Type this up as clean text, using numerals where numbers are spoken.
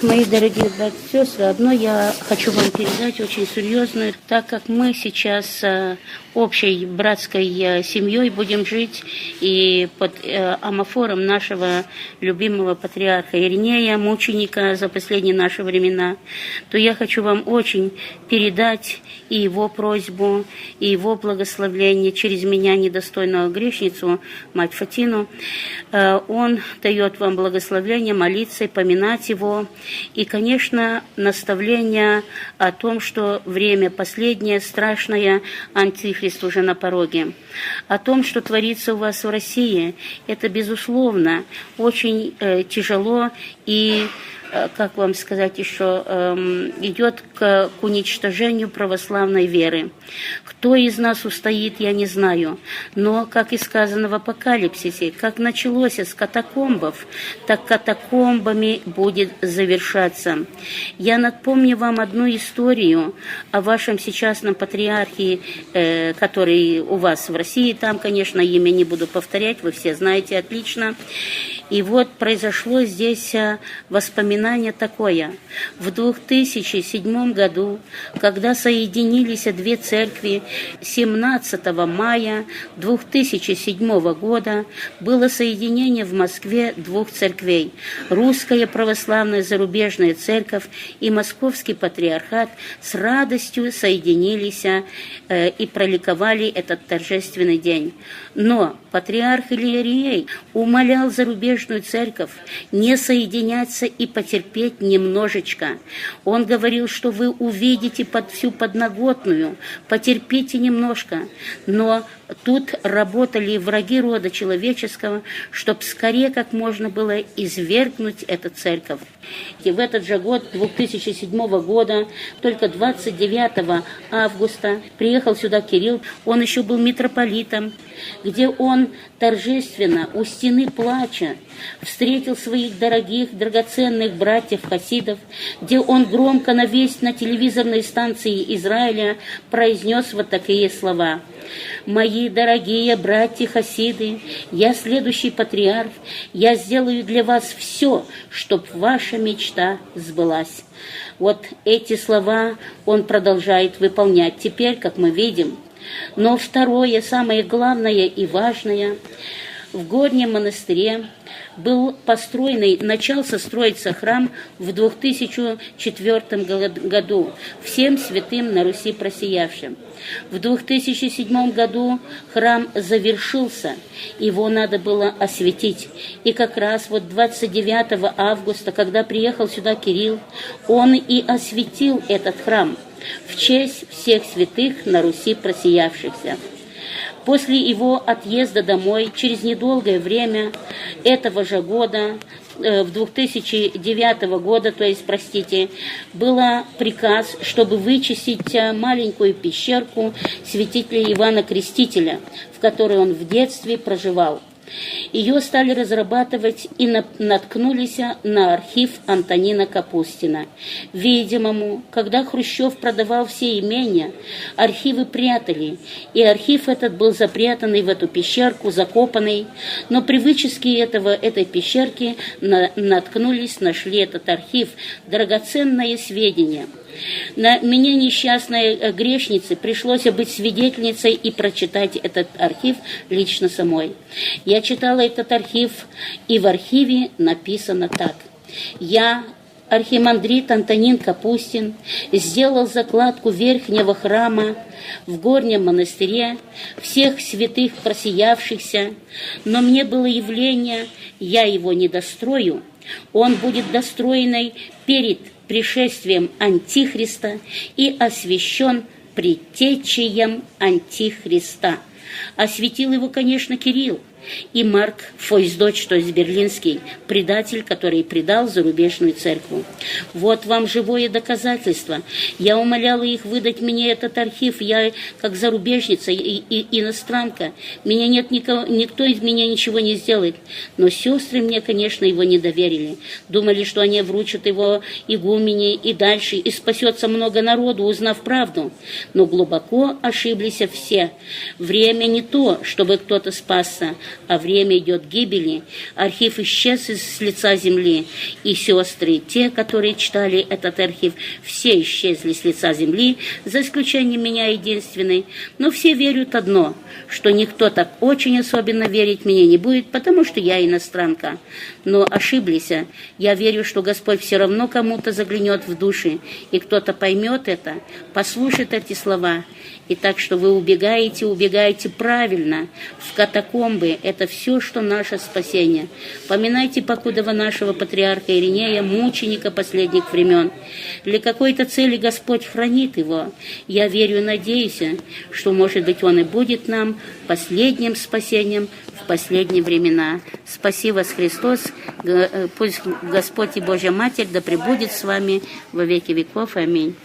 Мои дорогие братья и сестры, одно я хочу вам передать очень серьезно, так как мы сейчас общей братской семьей будем жить и под амофором нашего любимого патриарха Иринея, мученика за последние наши времена, то я хочу вам очень передать и его просьбу, и его благословление через меня, недостойную грешницу, мать Фатину. Он дает вам благословление, молиться и поминать его. И, конечно, наставление о том, что время последнее, страшное, антихрист уже на пороге. О том, что творится у вас в России, это, безусловно, очень тяжело и, как вам сказать еще, идет к уничтожению православной веры. Кто из нас устоит, я не знаю. Но, как и сказано в Апокалипсисе, как началось с катакомбов, так катакомбами будет завершаться. Я напомню вам одну историю о вашем сейчасном патриархе, который у вас в России, там, конечно, имя не буду повторять, вы все знаете отлично. И вот произошло здесь воспоминание такое. В 2007 году, когда соединились две церкви, 17 мая 2007 года было соединение в Москве двух церквей. Русская православная зарубежная церковь и Московский патриархат с радостью соединились и проликовали этот торжественный день. Но патриарх Илиарий умолял зарубежную церковь не соединяться и потерпеть немножечко. Он говорил, что вы увидите под всю подноготную, потерпите немножко. Но тут работали враги рода человеческого, чтобы скорее как можно было извергнуть эту церковь. И в этот же год, 2007 года, только 29 августа, приехал сюда Кирилл, он еще был митрополитом, где он торжественно у стены плача встретил своих дорогих, драгоценных братьев-хасидов, где он громко на телевизорной станции Израиля произнес вот такие слова: «Мои дорогие братья-хасиды, я следующий патриарх, я сделаю для вас все, чтобы ваша мечта сбылась». Вот эти слова он продолжает выполнять теперь, как мы видим. Но второе, самое главное и важное, в Горнем монастыре начался строиться храм в 2004 году, всем святым на Руси просиявшим. В 2007 году храм завершился, его надо было осветить. И как раз вот 29 августа, когда приехал сюда Кирилл, он и осветил этот храм в честь всех святых на Руси просиявшихся. После его отъезда домой, через недолгое время этого же года, в 2009 года, был приказ, чтобы вычистить маленькую пещерку святителя Ивана Крестителя, в которой он в детстве проживал. Ее стали разрабатывать и наткнулись на архив Антонина Капустина. Видимому, когда Хрущев продавал все имения, архивы прятали, и архив этот был запрятанный в эту пещерку, закопанный, но при вычистке этой пещерки нашли этот архив, драгоценные сведения. На меня, несчастной грешнице, пришлось быть свидетельницей и прочитать этот архив лично самой. Я читала этот архив, и в архиве написано так: «Я, архимандрит Антонин Капустин, сделал закладку верхнего храма в Горнем монастыре, всех святых просиявшихся, но мне было явление, я его не дострою, он будет достроенный перед пришествием Антихриста и освящен предтечием Антихриста». Осветил его, конечно, Кирилл и Марк Фойсдойч, то есть берлинский предатель, который предал зарубежную церковь. Вот вам живое доказательство. Я умоляла их выдать мне этот архив. Я, как зарубежница и иностранка, никто из меня ничего не сделает. Но сестры мне, конечно, его не доверили. Думали, что они вручат его игумене и дальше, и спасется много народу, узнав правду. Но глубоко ошиблись все. Время не то, чтобы кто-то спасся, а время идет к гибели. Архив исчез с лица земли, и сестры, те, которые читали этот архив, все исчезли с лица земли, за исключением меня единственной. Но все верят одно, что никто так очень особенно верить мне не будет, потому что я иностранка. Но ошиблись. Я верю, что Господь все равно кому-то заглянет в души, и кто-то поймет это, послушает эти слова. И так что вы убегаете правильно в катакомбы. Это все, что наше спасение. Поминайте покудова нашего патриарха Иринея, мученика последних времен. Для какой-то цели Господь хранит его. Я верю и надеюсь, что, может быть, он и будет нам последним спасением в последние времена. Спаси вас, Христос. Пусть Господь и Божья Матерь да пребудет с вами во веки веков. Аминь.